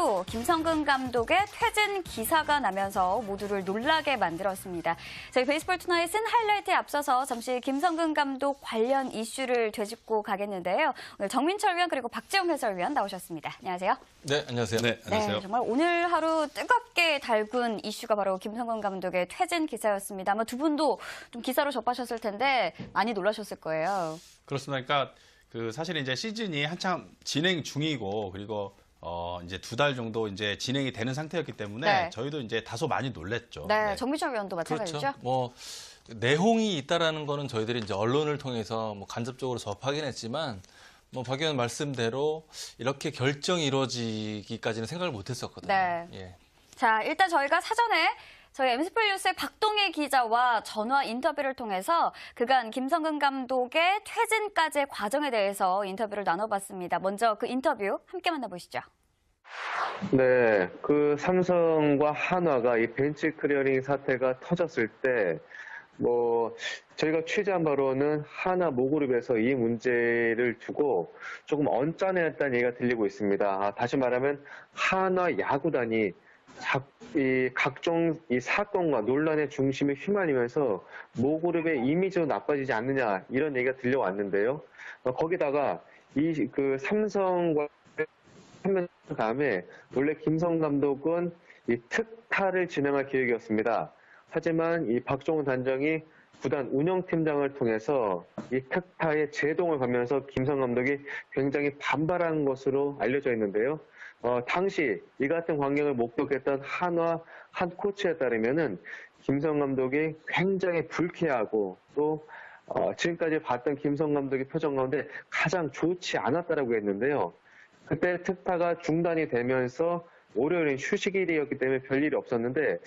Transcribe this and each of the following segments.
하루 김성근 감독의 퇴진 기사가 나면서 모두를 놀라게 만들었습니다. 저희 베이스볼 투나잇은 하이라이트에 앞서서 잠시 김성근 감독 관련 이슈를 되짚고 가겠는데요. 오늘 정민철 위원 그리고 박재홍 해설위원 나오셨습니다. 안녕하세요. 네, 안녕하세요. 네, 안녕하세요. 네, 정말 오늘 하루 뜨겁게 달군 이슈가 바로 김성근 감독의 퇴진 기사였습니다. 아마 두 분도 좀 기사로 접하셨을 텐데 많이 놀라셨을 거예요. 그렇습니다. 그러니까 사실 이제 시즌이 한참 진행 중이고 그리고 이제 2달 정도 이제 진행이 되는 상태였기 때문에 네. 저희도 이제 다소 많이 놀랬죠. 네, 정민철 위원도 마찬가지죠? 그렇죠. 뭐 내홍이 있다라는 거는 저희들이 이제 언론을 통해서 뭐 간접적으로 접하긴 했지만 뭐 박 의원 말씀대로 이렇게 결정이 이루어지기까지는 생각을 못했었거든요. 네. 예. 자, 일단 저희가 사전에 저희 MC플 뉴스의 박동희 기자와 전화 인터뷰를 통해서 그간 김성근 감독의 퇴진까지의 과정에 대해서 인터뷰를 나눠봤습니다. 먼저 그 인터뷰 함께 만나보시죠. 네, 삼성과 한화가 이 벤치 클리어링 사태가 터졌을 때, 저희가 취재한 바로는 한화 모그룹에서 이 문제를 두고 조금 언짢아했다는 얘기가 들리고 있습니다. 다시 말하면 한화 야구단이 각종 이 사건과 논란의 중심에 휘말리면서 모그룹의 이미지도 나빠지지 않느냐 이런 얘기가 들려왔는데요. 거기다가 삼성과 한 다음에 원래 김성 감독은 이 특타를 진행할 계획이었습니다. 하지만 이 박종훈 단장이 구단 운영팀장을 통해서 이 특타에 제동을 걸면서 김성 감독이 굉장히 반발한 것으로 알려져 있는데요. 당시 이 같은 광경을 목격했던 한화 한 코치에 따르면은 김성 감독이 굉장히 불쾌하고 또 지금까지 봤던 김성 감독의 표정 가운데 가장 좋지 않았다라고 했는데요. 그때 특타가 중단이 되면서 월요일은 휴식일이었기 때문에 별일이 없었는데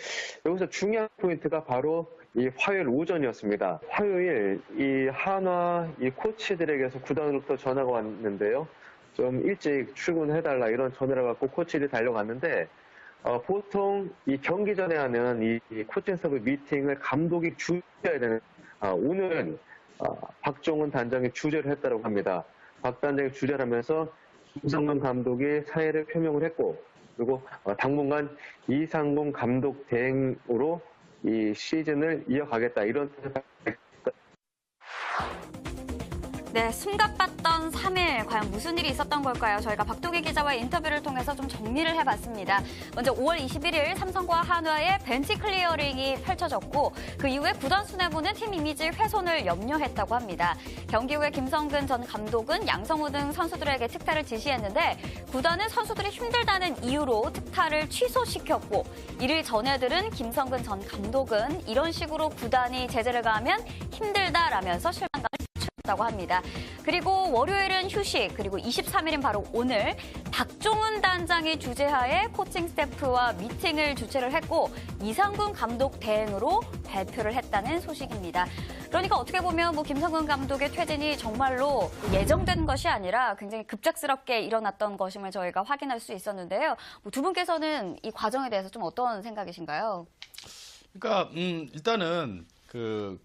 여기서 중요한 포인트가 바로 이 화요일 오전이었습니다. 화요일 이 한화 이 코치들에게서 구단으로부터 전화가 왔는데요. 좀 일찍 출근해달라 이런 전화를 받고 코치들이 달려갔는데 보통 이 경기 전에 하는 이 코칭 스태프 미팅을 감독이 주재해야 되는 오늘은 박종훈 단장이 주재를 했다고 합니다. 박 단장이 주재를 하면서 김성근 감독이 사의를 표명을 했고 그리고 당분간 이상공 감독 대행으로 이 시즌을 이어가겠다 이런 네, 숨가빴던 3일 과연 무슨 일이 있었던 걸까요? 저희가 박동희 기자와의 인터뷰를 통해서 좀 정리를 해봤습니다. 먼저 5월 21일 삼성과 한화의 벤치 클리어링이 펼쳐졌고 그 이후에 구단 수뇌부는 팀 이미지 훼손을 염려했다고 합니다. 경기 후에 김성근 전 감독은 양성우 등 선수들에게 특타를 지시했는데 구단은 선수들이 힘들다는 이유로 특타를 취소시켰고 이를 전해 들은 김성근 전 감독은 이런 식으로 구단이 제재를 가하면 힘들다라면서 실망감을 다고 합니다. 그리고 월요일은 휴식, 그리고 23일인 바로 오늘 박종훈 단장이 주재하에 코칭 스태프와 미팅을 주최를 했고 이상군 감독 대행으로 발표를 했다는 소식입니다. 그러니까 어떻게 보면 김성근 감독의 퇴진이 정말로 예정된 것이 아니라 굉장히 급작스럽게 일어났던 것임을 저희가 확인할 수 있었는데요. 두 분께서는 이 과정에 대해서 좀 어떤 생각이신가요? 그러니까 일단은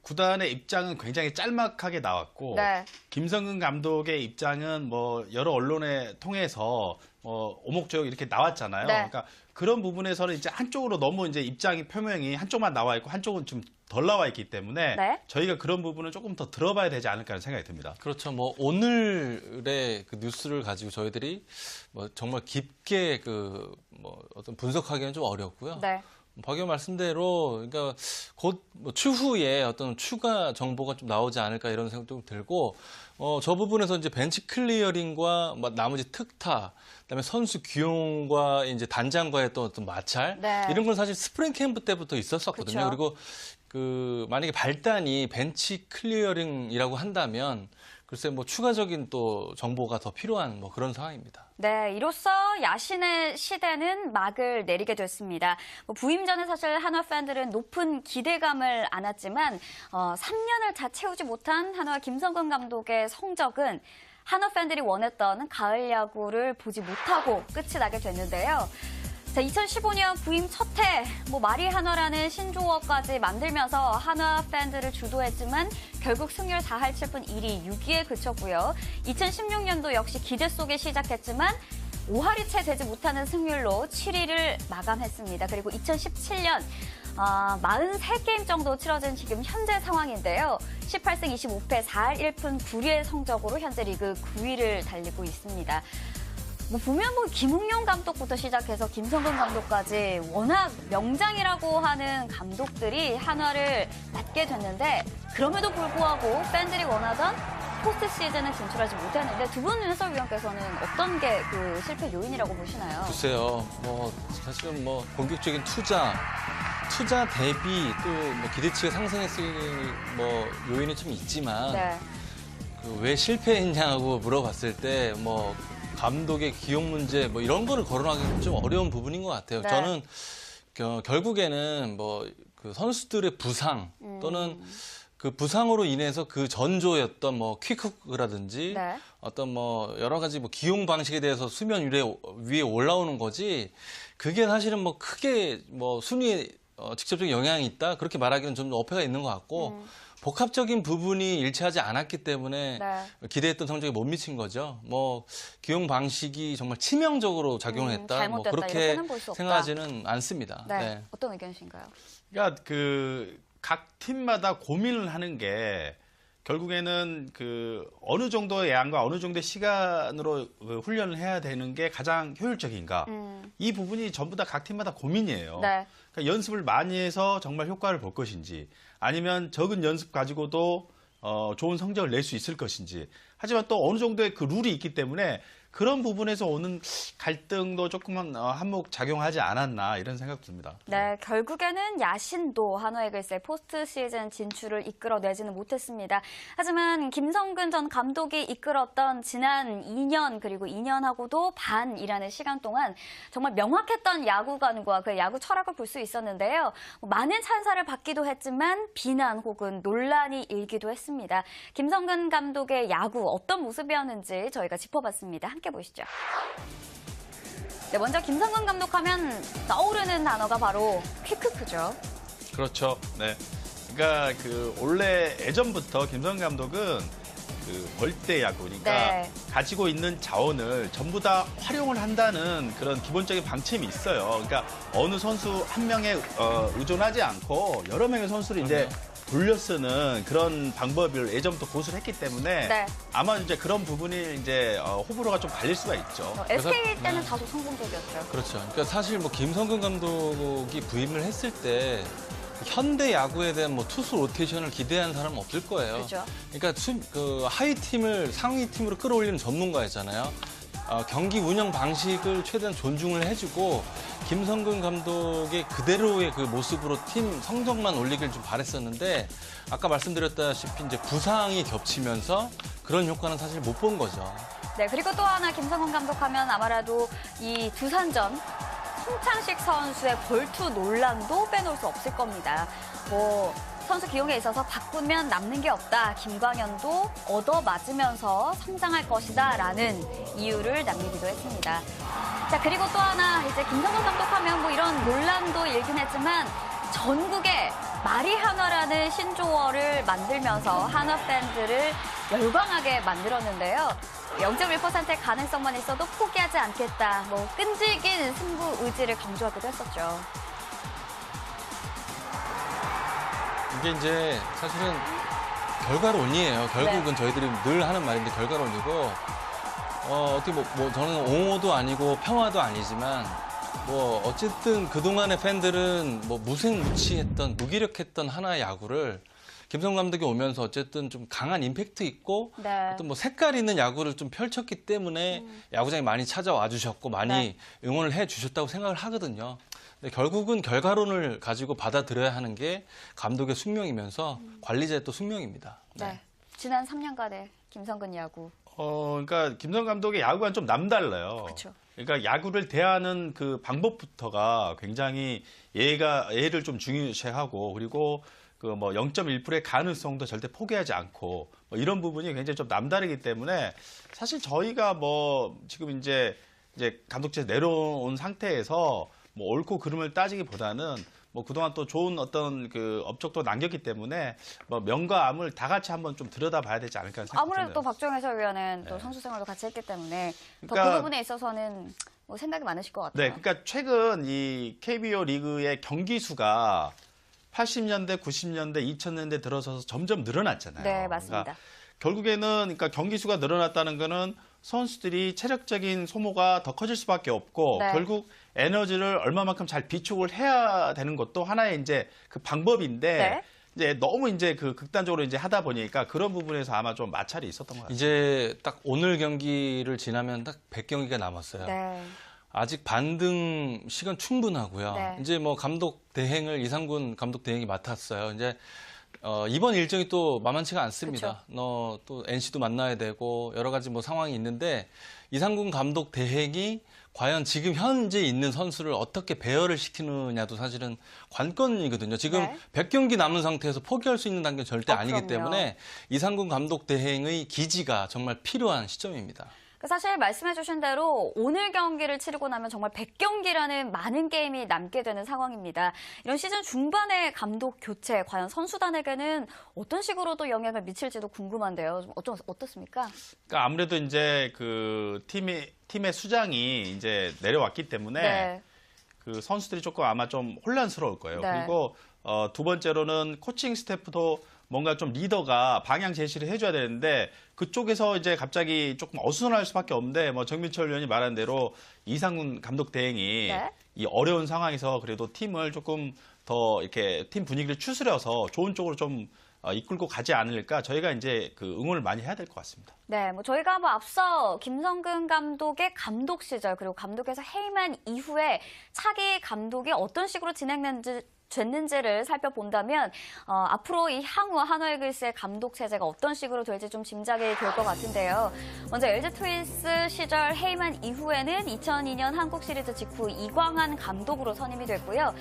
구단의 입장은 굉장히 짤막하게 나왔고 네. 김성근 감독의 입장은 여러 언론에 통해서 오목조목 이렇게 나왔잖아요. 네. 그러니까 그런 부분에서는 이제 한쪽으로 너무 이제 입장이 표명이 한쪽만 나와 있고 한쪽은 좀 덜 나와 있기 때문에 네. 저희가 그런 부분을 조금 더 들어봐야 되지 않을까 하는 생각이 듭니다. 그렇죠. 오늘의 그 뉴스를 가지고 저희들이 정말 깊게 어떤 분석하기는 좀 어렵고요. 네. 박 의원 말씀대로 그러니까 곧 추후에 어떤 추가 정보가 좀 나오지 않을까 이런 생각도 들고 저 부분에서 이제 벤치 클리어링과 나머지 특타 그다음에 선수 규용과 이제 단장과의 또 어떤 마찰 네. 이런 건 사실 스프링 캠프 때부터 있었었거든요. 그쵸. 그리고 만약에 발단이 벤치 클리어링이라고 한다면 글쎄 추가적인 또 정보가 더 필요한 그런 상황입니다. 네, 이로써 야신의 시대는 막을 내리게 됐습니다. 부임 전에 사실 한화 팬들은 높은 기대감을 안았지만 3년을 다 채우지 못한 한화 김성근 감독의 성적은 한화 팬들이 원했던 가을 야구를 보지 못하고 끝이 나게 됐는데요. 자, 2015년 부임 첫 해, 마리 한화라는 신조어까지 만들면서 한화 팬들을 주도했지만 결국 승률 4할 7푼 1위 6위에 그쳤고요. 2016년도 역시 기대 속에 시작했지만 5할이 채 되지 못하는 승률로 7위를 마감했습니다. 그리고 2017년 43게임 정도 치러진 지금 현재 상황인데요. 18승 25패 4할 1푼 9리의 성적으로 현재 리그 9위를 달리고 있습니다. 보면 김웅용 감독부터 시작해서 김성근 감독까지 워낙 명장이라고 하는 감독들이 한화를 맡게 됐는데 그럼에도 불구하고 팬들이 원하던 포스트 시즌에 진출하지 못했는데 두 분 해설위원께서는 어떤 게 그 실패 요인이라고 보시나요? 글쎄요, 사실은 공격적인 투자 대비 또 기대치가 상승했을 요인이 좀 있지만 네. 왜 실패했냐고 물어봤을 때 감독의 기용 문제 이런 거를 거론하기 좀 어려운 부분인 것 같아요. 네. 저는 결국에는 그 선수들의 부상 또는 그 부상으로 인해서 그 전조였던 퀵훅이라든지 네. 어떤 여러 가지 기용 방식에 대해서 수면 위에 올라오는 거지 그게 사실은 크게 순위에 직접적인 영향이 있다 그렇게 말하기는 좀 어폐가 있는 것 같고 복합적인 부분이 일치하지 않았기 때문에 네. 기대했던 성적에 못 미친 거죠. 기용 방식이 정말 치명적으로 작용을 했다. 잘못됐다, 그렇게 이렇게는 볼수 없다. 생각하지는 않습니다. 네. 네. 어떤 의견이신가요? 그러니까 각 팀마다 고민을 하는 게 결국에는 어느 정도의 양과 어느 정도의 시간으로 훈련을 해야 되는 게 가장 효율적인가. 이 부분이 전부 다 각 팀마다 고민이에요. 네. 그러니까 연습을 많이 해서 정말 효과를 볼 것인지 아니면 적은 연습 가지고도 좋은 성적을 낼 수 있을 것인지. 하지만 또 어느 정도의 그 룰이 있기 때문에 그런 부분에서 오는 갈등도 조금은 한몫 작용하지 않았나 이런 생각 듭니다. 네, 결국에는 야신도 한화의 글쎄 포스트 시즌 진출을 이끌어내지는 못했습니다. 하지만 김성근 전 감독이 이끌었던 지난 2년 그리고 2년하고도 반이라는 시간 동안 정말 명확했던 야구관과 그 야구 철학을 볼 수 있었는데요. 많은 찬사를 받기도 했지만 비난 혹은 논란이 일기도 했습니다. 김성근 감독의 야구 어떤 모습이었는지 저희가 짚어봤습니다. 함께 보시죠. 네, 먼저 김성근 감독하면 떠오르는 단어가 바로 퀵크죠. 그렇죠. 네. 그러니까 원래 예전부터 김성근 감독은 벌떼 야구, 그러니까 네. 가지고 있는 자원을 전부 다 활용을 한다는 그런 기본적인 방침이 있어요. 그러니까 어느 선수 한 명에 의존하지 않고 여러 명의 선수를 이제 돌려 쓰는 그런 방법을 예전부터 고수를 했기 때문에 네. 아마 이제 그런 부분이 이제 호불호가 좀 갈릴 수가 있죠. SK 때는 다소 성공적이었죠. 그렇죠. 그러니까 사실 김성근 감독이 부임을 했을 때 현대 야구에 대한 투수 로테이션을 기대하는 사람은 없을 거예요. 그렇죠. 그러니까 하위 팀을 상위 팀으로 끌어올리는 전문가였잖아요. 경기 운영 방식을 최대한 존중을 해주고 김성근 감독의 그대로의 그 모습으로 팀 성적만 올리길 좀 바랬었는데 아까 말씀드렸다시피 이제 부상이 겹치면서 그런 효과는 사실 못 본 거죠. 네, 그리고 또 하나 김성근 감독하면 아마라도 이 두산전 송창식 선수의 벌투 논란도 빼놓을 수 없을 겁니다. 선수 기용에 있어서 바꾸면 남는 게 없다. 김광현도 얻어맞으면서 성장할 것이다. 라는 이유를 남기기도 했습니다. 자, 그리고 또 하나 이제 김성근 감독하면 이런 논란도 일긴 했지만 전국에 말이 한화라는 신조어를 만들면서 한화 팬들을 열광하게 만들었는데요. 0.1%의 가능성만 있어도 포기하지 않겠다. 끈질긴 승부 의지를 강조하기도 했었죠. 이게 이제 사실은 결과론이에요. 결국은 저희들이 늘 하는 말인데 결과론이고 어떻게 저는 옹호도 아니고 평화도 아니지만 어쨌든 그동안의 팬들은 무색무취했던 무기력했던 하나의 야구를 김성근 감독이 오면서 어쨌든 좀 강한 임팩트 있고 네. 어떤 색깔 있는 야구를 좀 펼쳤기 때문에 야구장에 많이 찾아와 주셨고 많이 응원을 해 주셨다고 생각을 하거든요. 근데 결국은 결과론을 가지고 받아들여야 하는 게 감독의 숙명이면서 관리자의 또 숙명입니다. 네. 지난 3년간의 김성근 야구. 그러니까 김성근 감독의 야구와는 좀 남달라요. 그렇죠. 그러니까 야구를 대하는 그 방법부터가 굉장히 예를 좀 중요시하고 그리고 0.1%의 가능성도 절대 포기하지 않고 이런 부분이 굉장히 좀 남다르기 때문에 사실 저희가 지금 이제 감독직에서 내려온 상태에서 옳고 그름을 따지기보다는 뭐 그동안 또 좋은 어떤 그 업적도 남겼기 때문에 뭐 명과 암을 다 같이 한번 좀 들여다봐야 되지 않을까 생각합니다. 아무래도 또 박주영 해설위원은 또 선수 생활도 같이 했기 때문에 더 그 그러니까- 부분에 있어서는 뭐 생각이 많으실 것 같아요. 네, 그러니까 최근 이 KBO 리그의 경기 수가 80년대, 90년대, 2000년대 들어서서 점점 늘어났잖아요. 네, 맞습니다. 그러니까 결국에는 그러니까 경기 수가 늘어났다는 거는 선수들이 체력적인 소모가 더 커질 수밖에 없고 네. 결국 에너지를 얼마만큼 잘 비축을 해야 되는 것도 하나의 이제 그 방법인데 네. 이제 너무 이제 그 극단적으로 이제 하다 보니까 그런 부분에서 아마 좀 마찰이 있었던 것 같아요. 이제 딱 오늘 경기를 지나면 딱 100경기가 남았어요. 네. 아직 반등 시간 충분하고요. 네. 이제 뭐 감독 대행을 이상군 감독 대행이 맡았어요. 이제 이번 일정이 또 만만치가 않습니다. 또 NC도 만나야 되고 여러 가지 뭐 상황이 있는데 이상군 감독 대행이 과연 지금 현재 있는 선수를 어떻게 배열을 시키느냐도 사실은 관건이거든요. 지금 네. 100경기 남은 상태에서 포기할 수 있는 단계는 절대 아니기 그럼요. 때문에 이상군 감독 대행의 기지가 정말 필요한 시점입니다. 사실 말씀해 주신 대로 오늘 경기를 치르고 나면 정말 100경기라는 많은 게임이 남게 되는 상황입니다. 이런 시즌 중반의 감독 교체, 과연 선수단에게는 어떤 식으로도 영향을 미칠지도 궁금한데요. 좀 어떻습니까? 그러니까 아무래도 이제 그 팀의 수장이 이제 내려왔기 때문에 네. 그 선수들이 조금 아마 좀 혼란스러울 거예요. 네. 그리고 두 번째로는 코칭 스태프도 뭔가 좀 리더가 방향 제시를 해줘야 되는데 그쪽에서 이제 갑자기 조금 어수선할 수밖에 없는데 뭐 정민철 위원이 말한 대로 이상훈 감독 대행이 네. 이 어려운 상황에서 그래도 팀을 조금 더 이렇게 팀 분위기를 추스려서 좋은 쪽으로 좀 이끌고 가지 않을까 저희가 이제 그 응원을 많이 해야 될 것 같습니다. 네, 뭐 저희가 뭐 앞서 김성근 감독의 감독 시절 그리고 감독에서 해임한 이후에 차기 감독이 어떤 식으로 됐는지를 살펴본다면 앞으로 이 향후 한화이글스의 감독 체제가 어떤 식으로 될지 좀 짐작이 될 것 같은데요. 먼저 LG 트윈스 시절 해임한 이후에는 2002년 한국 시리즈 직후 이광한 감독으로 선임이 됐고요.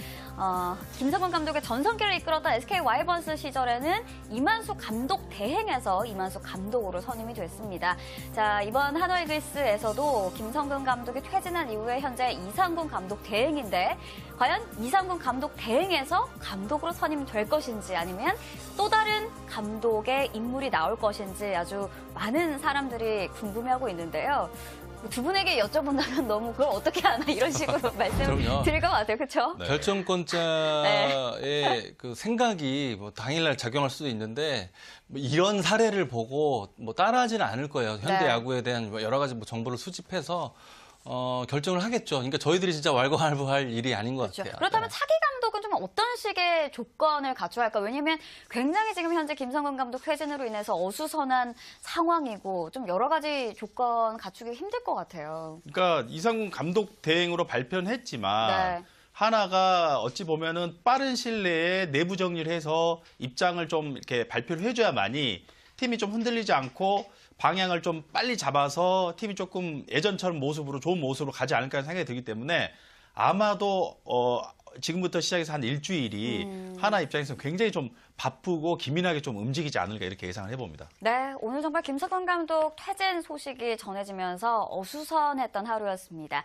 김성근 감독의 전성기를 이끌었던 SK 와이번스 시절에는 이만수 감독 대행에서 이만수 감독으로 선임이 됐습니다. 자, 이번 한화이글스에서도 김성근 감독이 퇴진한 이후에 현재 이상군 감독 대행인데 과연 이상군 감독 대행에서 감독으로 선임될 것인지 아니면 또 다른 감독의 인물이 나올 것인지 아주 많은 사람들이 궁금해하고 있는데요. 두 분에게 여쭤본다면 너무 그걸 어떻게 하나 이런 식으로 말씀드릴 것 같아요. 그렇죠? 네. 결정권자의 그 생각이 뭐 당일날 작용할 수도 있는데 뭐 이런 사례를 보고 뭐 따라하지는 않을 거예요. 현대 네. 야구에 대한 여러 가지 뭐 정보를 수집해서 결정을 하겠죠. 그러니까 저희들이 진짜 왈가왈부할 일이 아닌 것 그렇죠. 같아요. 그렇다면 네. 차기 감독은 좀 어떤 식의 조건을 갖춰야 할까? 왜냐하면 굉장히 지금 현재 김성근 감독 퇴진으로 인해서 어수선한 상황이고 좀 여러 가지 조건 갖추기 힘들 것 같아요. 그러니까 이상훈 감독 대행으로 발표는 했지만 네. 하나가 어찌 보면은 빠른 시일 내에 내부 정리를 해서 입장을 좀 이렇게 발표를 해줘야만이 팀이 좀 흔들리지 않고 방향을 좀 빨리 잡아서 팀이 조금 예전처럼 좋은 모습으로 가지 않을까 생각이 들기 때문에 아마도 지금부터 시작해서 한 일주일이 하나 입장에서 굉장히 좀 바쁘고 기민하게 좀 움직이지 않을까 이렇게 예상을 해봅니다. 네, 오늘 정말 김성근 감독 퇴진 소식이 전해지면서 어수선했던 하루였습니다.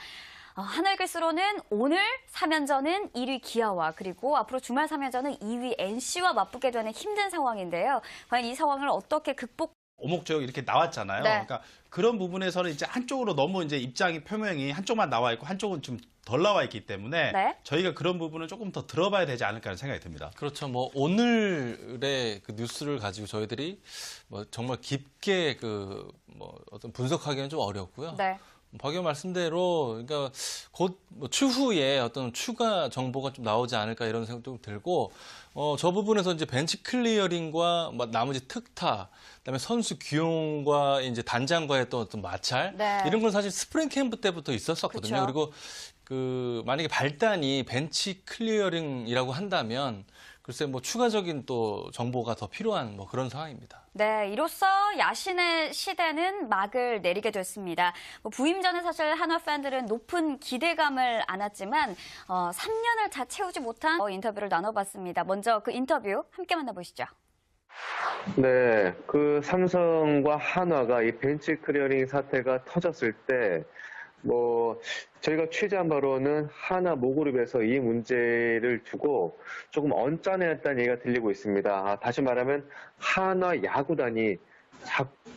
한화이글스로는 오늘 3연전은 1위 기아와 그리고 앞으로 주말 3연전은 2위 NC와 맞붙게 되는 힘든 상황인데요. 과연 이 상황을 어떻게 오목조역 이렇게 나왔잖아요. 네. 그러니까 그런 부분에서는 이제 한쪽으로 너무 이제 입장이 표명이 한쪽만 나와 있고 한쪽은 좀 덜 나와 있기 때문에 네. 저희가 그런 부분을 조금 더 들어봐야 되지 않을까 하는 생각이 듭니다. 그렇죠. 뭐 오늘의 그 뉴스를 가지고 저희들이 뭐 정말 깊게 뭐 어떤 분석하기는 좀 어렵고요. 네. 박 의원 말씀대로 그러니까 곧 뭐 추후에 어떤 추가 정보가 좀 나오지 않을까 이런 생각도 들고 저 부분에서 이제 벤치 클리어링과 뭐 나머지 특타 그다음에 선수 기용과 이제 단장과의 또 어떤 마찰 네. 이런 건 사실 스프링 캠프 때부터 있었었거든요. 그쵸. 그리고 만약에 발단이 벤치 클리어링이라고 한다면 글쎄 뭐 추가적인 또 정보가 더 필요한 뭐 그런 상황입니다. 네, 이로써 야신의 시대는 막을 내리게 됐습니다. 부임 전에 사실 한화 팬들은 높은 기대감을 안았지만 3년을 다 채우지 못한 인터뷰를 나눠봤습니다. 먼저 그 인터뷰 함께 만나보시죠. 네, 그 삼성과 한화가 이 벤치 클리어링 사태가 터졌을 때, 저희가 취재한 바로는 하나 모그룹에서 이 문제를 두고 조금 언짢아했다는 얘기가 들리고 있습니다. 다시 말하면 하나 야구단이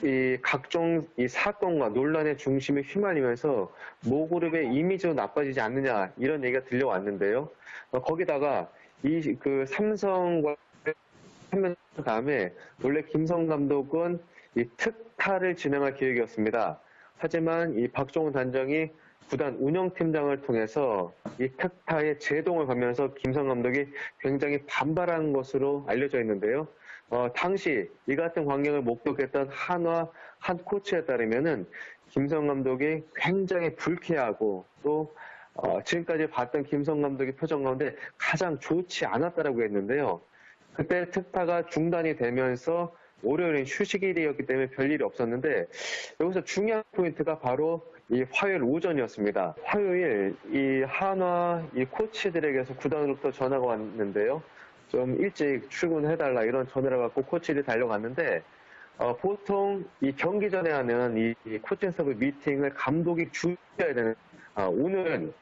이 각종 이 사건과 논란의 중심에 휘말리면서 모그룹의 이미지도 나빠지지 않느냐 이런 얘기가 들려왔는데요. 거기다가 이 그 삼성과 하면 다음에 원래 김성 감독은 이 특타를 진행할 계획이었습니다. 하지만 이 박종훈 단장이 구단 운영팀장을 통해서 이 특타에 제동을 걸면서 김성 감독이 굉장히 반발한 것으로 알려져 있는데요. 당시 이 같은 광경을 목격했던 한화 한 코치에 따르면은 김성 감독이 굉장히 불쾌하고 또 지금까지 봤던 김성 감독의 표정 가운데 가장 좋지 않았다라고 했는데요. 그때 특타가 중단이 되면서 월요일은 휴식일이었기 때문에 별일이 없었는데 여기서 중요한 포인트가 바로 이 화요일 오전이었습니다. 화요일 이 한화 이 코치들에게서 구단으로부터 전화가 왔는데요. 좀 일찍 출근해달라 이런 전화를 받고 코치들이 달려갔는데 보통 이 경기 전에 하는 이 코칭 스태프 미팅을 감독이 주재해야 되는 오늘은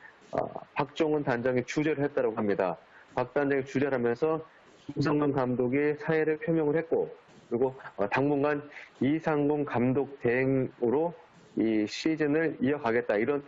박종훈 단장이 주재를 했다고 합니다. 박 단장이 주재를 하면서 김성근 감독이 사의를 표명을 했고 그리고 당분간 이상공 감독 대행으로 이 시즌을 이어가겠다 이런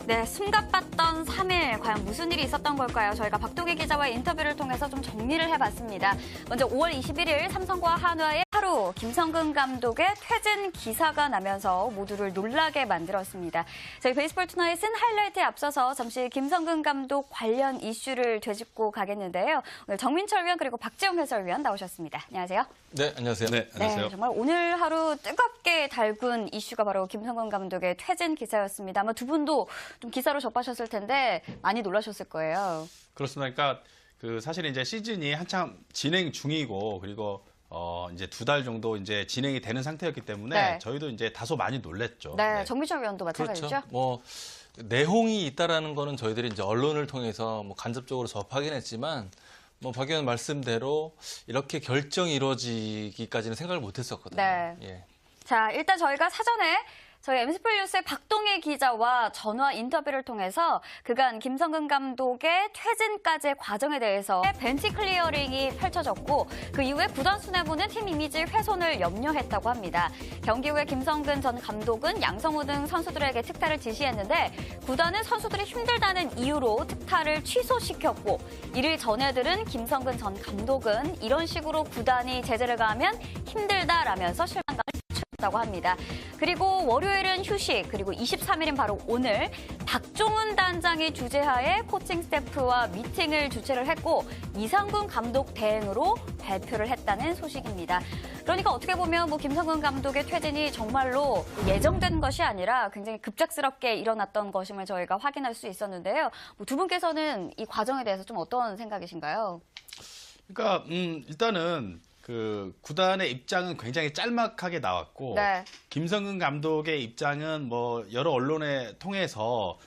네, 숨가빴던 3일 과연 무슨 일이 있었던 걸까요? 저희가 박동희 기자와의 인터뷰를 통해서 좀 정리를 해봤습니다. 먼저 5월 21일 삼성과 한화의 하루 김성근 감독의 퇴진 기사가 나면서 모두를 놀라게 만들었습니다. 저희 베이스볼 투나잇은 하이라이트에 앞서서 잠시 김성근 감독 관련 이슈를 되짚고 가겠는데요. 오늘 정민철 위원 그리고 박지영 해설위원 나오셨습니다. 안녕하세요. 네, 안녕하세요. 네, 안녕하세요. 네, 정말 오늘 하루 뜨겁게 달군 이슈가 바로 김성근 감독의 퇴진 기사였습니다. 아마 두 분도 좀 기사로 접하셨을 텐데 많이 놀라셨을 거예요. 그렇습니다. 그러니까 그 사실 이제 시즌이 한참 진행 중이고 그리고 이제 2달 정도 이제 진행이 되는 상태였기 때문에 네. 저희도 이제 다소 많이 놀랬죠. 네, 정민철 위원도 마찬가지죠? 그렇죠. 뭐 내홍이 있다라는 거는 저희들이 이제 언론을 통해서 뭐 간접적으로 접하긴 했지만 뭐 박 의원 말씀대로 이렇게 결정이 이루어지기까지는 생각을 못했었거든요. 네. 예. 자, 일단 저희가 사전에 저희 MC플뉴스의 박동희 기자와 전화 인터뷰를 통해서 그간 김성근 감독의 퇴진까지의 과정에 대해서 벤치 클리어링이 펼쳐졌고 그 이후에 구단 수뇌부는 팀 이미지 훼손을 염려했다고 합니다. 경기 후에 김성근 전 감독은 양성호 등 선수들에게 특타를 지시했는데 구단은 선수들이 힘들다는 이유로 특타를 취소시켰고 이를 전해들은 김성근 전 감독은 이런 식으로 구단이 제재를 가하면 힘들다라면서 실망감을 다고 합니다. 그리고 월요일은 휴식, 그리고 23일인 바로 오늘 박종훈 단장이 주재하에 코칭 스태프와 미팅을 주최를 했고 이상군 감독 대행으로 발표를 했다는 소식입니다. 그러니까 어떻게 보면 뭐 김성근 감독의 퇴진이 정말로 예정된 것이 아니라 굉장히 급작스럽게 일어났던 것임을 저희가 확인할 수 있었는데요. 뭐 두 분께서는 이 과정에 대해서 좀 어떤 생각이신가요? 그러니까 일단은 그 구단의 입장은 굉장히 짤막하게 나왔고 네. 김성근 감독의 입장은 뭐 여러 언론에 통해서